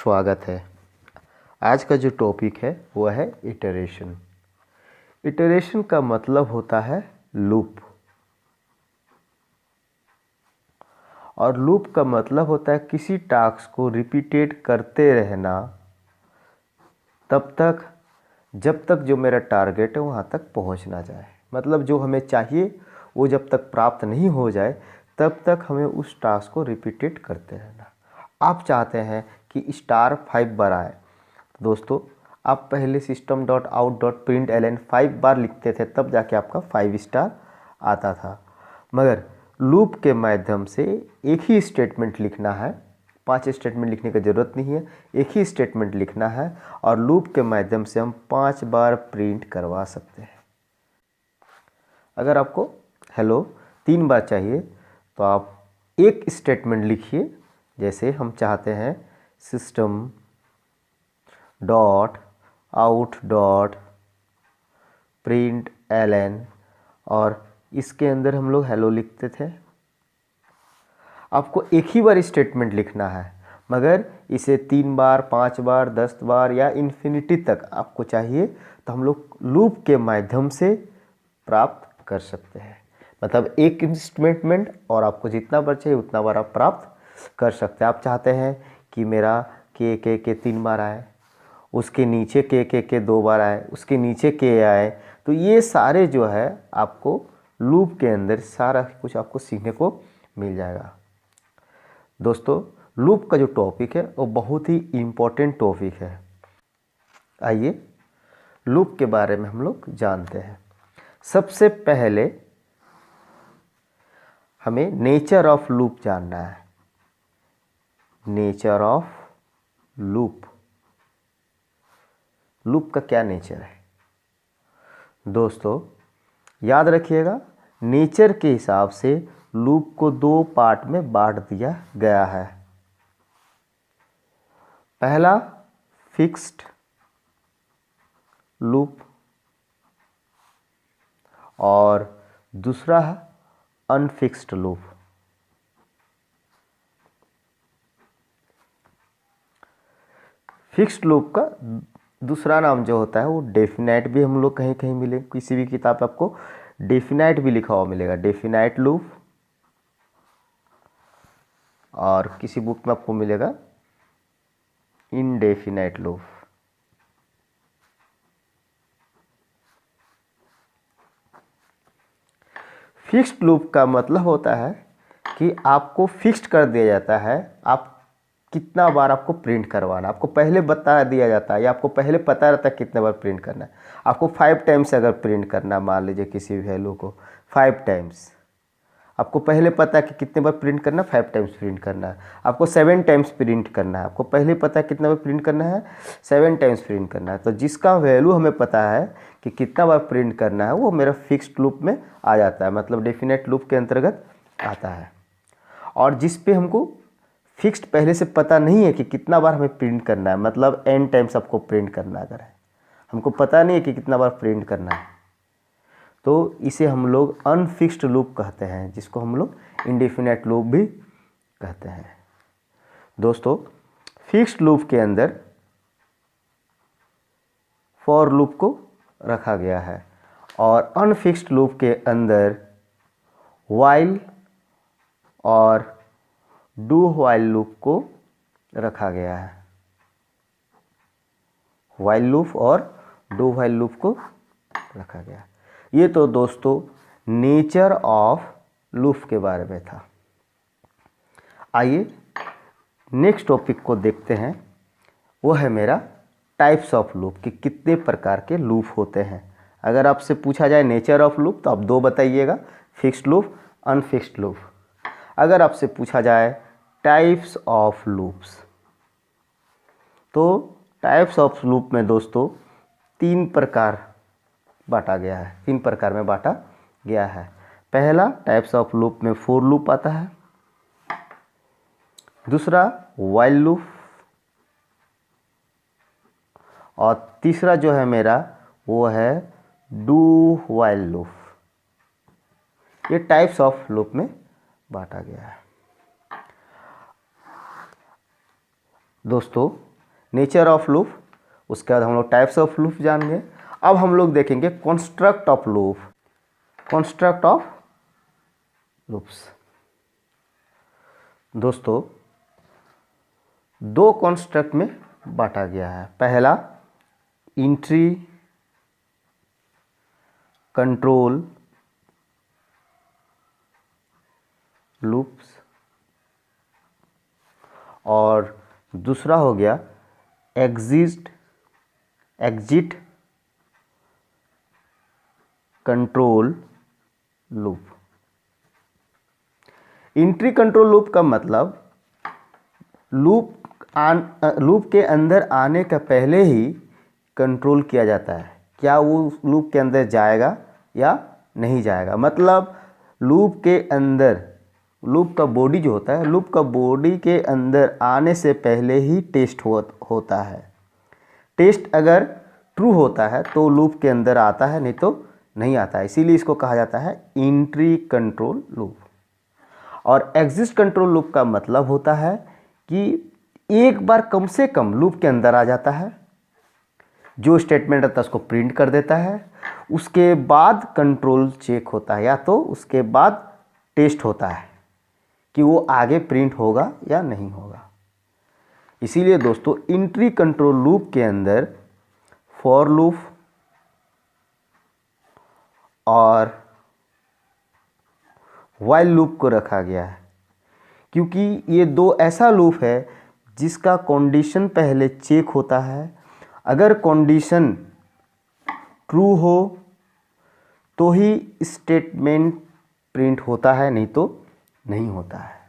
स्वागत है। आज का जो टॉपिक है वह है इटरेशन। इटरेशन का मतलब होता है लूप, और लूप का मतलब होता है किसी टास्क को रिपीटेड करते रहना तब तक जब तक जो मेरा टारगेट है वहाँ तक पहुँच ना जाए। मतलब जो हमें चाहिए वो जब तक प्राप्त नहीं हो जाए तब तक हमें उस टास्क को रिपीटेड करते रहना। आप चाहते हैं कि स्टार 5 बार आए, तो दोस्तों आप पहले system.out.println 5 बार लिखते थे तब जाके आपका 5 स्टार आता था। मगर लूप के माध्यम से एक ही स्टेटमेंट लिखना है, 5 स्टेटमेंट लिखने की ज़रूरत नहीं है, एक ही स्टेटमेंट लिखना है और लूप के माध्यम से हम 5 बार प्रिंट करवा सकते हैं। अगर आपको हेलो 3 बार चाहिए तो आप एक स्टेटमेंट लिखिए, जैसे हम चाहते हैं system dot out dot print ln, और इसके अंदर हम लोग हेलो लिखते थे। आपको एक ही बार स्टेटमेंट लिखना है, मगर इसे 3 बार 5 बार 10 बार या इन्फिनिटी तक आपको चाहिए तो हम लोग लूप के माध्यम से प्राप्त कर सकते हैं। मतलब एक स्टेटमेंट और आपको जितना बार चाहिए उतना बार आप प्राप्त कर सकते हैं। आप चाहते हैं कि मेरा के 3 बार आए, उसके नीचे के 2 बार आए, उसके नीचे के आए, तो ये सारे जो है आपको लूप के अंदर सारा कुछ आपको सीखने को मिल जाएगा। दोस्तों लूप का जो टॉपिक है वो बहुत ही इम्पोर्टेंट टॉपिक है। आइए लूप के बारे में हम लोग जानते हैं। सबसे पहले हमें नेचर ऑफ लूप जानना है। नेचर ऑफ लूप, लूप का क्या नेचर है? दोस्तों याद रखिएगा, नेचर के हिसाब से लूप को 2 पार्ट में बांट दिया गया है। पहला फिक्स्ड लूप और दूसरा है अनफिक्स्ड लूप। फिक्स्ड लूप का दूसरा नाम जो होता है वो डेफिनाइट भी हम लोग कहीं कहीं मिले, किसी भी किताब पे आपको डेफिनाइट भी लिखा हुआ मिलेगा, डेफिनाइट लूप, और किसी बुक में आपको मिलेगा इनडेफिनाइट लूप। फिक्स्ड लूप का मतलब होता है कि आपको फिक्स्ड कर दिया जाता है आप कितना बार आपको प्रिंट करवाना, आपको पहले बता दिया जाता है या आपको पहले पता रहता है कितने बार प्रिंट करना है। आपको 5 टाइम्स अगर प्रिंट करना है, मान लीजिए किसी वैल्यू को 5 टाइम्स, आपको पहले पता है कि कितने बार प्रिंट करना है, 5 टाइम्स प्रिंट करना है। आपको 7 टाइम्स प्रिंट करना है, आपको पहले पता है कितना बार प्रिंट करना है, 7 टाइम्स प्रिंट करना है। तो जिसका वैल्यू हमें पता है कि कितना बार प्रिंट करना है वो मेरा फिक्स्ड लूप में आ जाता है, मतलब डेफिनेट लूप के अंतर्गत आता है। और जिस पे हमको फिक्स्ड पहले से पता नहीं है कि कितना बार हमें प्रिंट करना है, मतलब n टाइम्स आपको प्रिंट करना है, अगर है हमको पता नहीं है कि कितना बार प्रिंट करना है, तो इसे हम लोग अनफिक्स्ड लूप कहते हैं, जिसको हम लोग इंडेफिनेट लूप भी कहते हैं। दोस्तों फिक्स्ड लूप के अंदर फॉर लूप को रखा गया है और अनफिक्स्ड लूप के अंदर व्हाइल और डू व्हाइल लूप को रखा गया है। व्हाइल लूप और डू व्हाइल लूप को रखा गया है। ये तो दोस्तों नेचर ऑफ लूप के बारे में था। आइए नेक्स्ट टॉपिक को देखते हैं, वो है मेरा टाइप्स ऑफ लूप, कि कितने प्रकार के लूप होते हैं। अगर आपसे पूछा जाए नेचर ऑफ लूप तो आप 2 बताइएगा, फिक्स्ड लूप, अनफिक्स्ड लूप। अगर आपसे पूछा जाए टाइप्स ऑफ लूप्स, तो टाइप्स ऑफ लूप में दोस्तों 3 प्रकार बांटा गया है, 3 प्रकार में बांटा गया है। पहला टाइप्स ऑफ लूप में फॉर लूप आता है, दूसरा व्हाइल लूप, और तीसरा जो है मेरा वो है डू व्हाइल लूप। ये टाइप्स ऑफ लूप में बांटा गया है। दोस्तों नेचर ऑफ लूप, उसके बाद हम लोग टाइप्स ऑफ लूप जान गए। अब हम लोग देखेंगे construct of loop, construct of loops. दोस्तों दो कंस्ट्रक्ट में बांटा गया है। पहला इंट्री कंट्रोल लूप्स और दूसरा हो गया exit control loop. Entry control loop का मतलब लूप के अंदर आने का पहले ही कंट्रोल किया जाता है, क्या वो लूप के अंदर जाएगा या नहीं जाएगा। मतलब लूप के अंदर, लूप का बॉडी जो होता है, लूप का बॉडी के अंदर आने से पहले ही टेस्ट होता है। टेस्ट अगर ट्रू होता है तो लूप के अंदर आता है, नहीं तो नहीं आता है। इसीलिए इसको कहा जाता है इंट्री कंट्रोल लूप। और एग्जिट कंट्रोल लूप का मतलब होता है कि एक बार कम से कम लूप के अंदर आ जाता है, जो स्टेटमेंट रहता है उसको प्रिंट कर देता है, उसके बाद कंट्रोल चेक होता है या तो उसके बाद टेस्ट होता है कि वो आगे प्रिंट होगा या नहीं होगा। इसीलिए दोस्तों इंट्री कंट्रोल लूप के अंदर फॉर लूप और व्हाइल लूप को रखा गया है, क्योंकि ये दो ऐसा लूप है जिसका कंडीशन पहले चेक होता है। अगर कंडीशन ट्रू हो तो ही स्टेटमेंट प्रिंट होता है, नहीं तो नहीं होता है।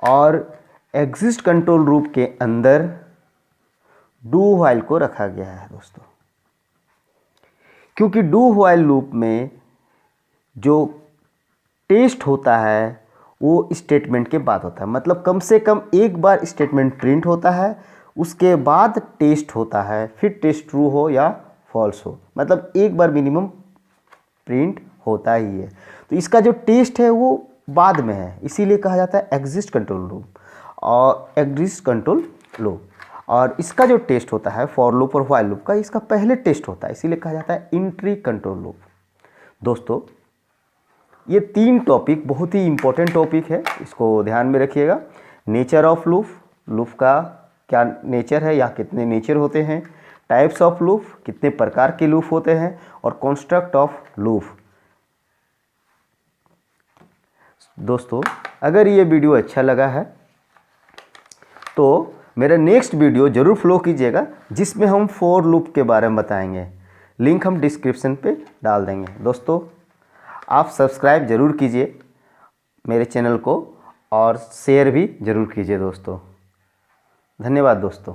और एग्जिट कंट्रोल लूप के अंदर डू व्हाइल को रखा गया है दोस्तों, क्योंकि डू व्हाइल लूप में जो टेस्ट होता है वो स्टेटमेंट के बाद होता है। मतलब कम से कम एक बार स्टेटमेंट प्रिंट होता है, उसके बाद टेस्ट होता है, फिर टेस्ट ट्रू हो या फॉल्स हो। मतलब एक बार मिनिमम प्रिंट होता ही है। तो इसका जो टेस्ट है वो बाद में है, इसीलिए कहा जाता है एग्जिट कंट्रोल लूप और एग्जिट कंट्रोल लूप। और इसका जो टेस्ट होता है फॉर लूप और व्हाइल लूप का, इसका पहले टेस्ट होता है, इसीलिए कहा जाता है इंट्री कंट्रोल लूप। दोस्तों ये तीन टॉपिक बहुत ही इंपॉर्टेंट टॉपिक है, इसको ध्यान में रखिएगा। नेचर ऑफ लूप, लूप का क्या नेचर है या कितने नेचर होते हैं, टाइप्स ऑफ लूप, कितने प्रकार के लूप होते हैं, और कंस्ट्रक्ट ऑफ लूप। दोस्तों अगर ये वीडियो अच्छा लगा है तो मेरा नेक्स्ट वीडियो ज़रूर फॉलो कीजिएगा, जिसमें हम फॉर लूप के बारे में बताएंगे। लिंक हम डिस्क्रिप्शन पे डाल देंगे। दोस्तों आप सब्सक्राइब ज़रूर कीजिए मेरे चैनल को और शेयर भी ज़रूर कीजिए दोस्तों। धन्यवाद दोस्तों।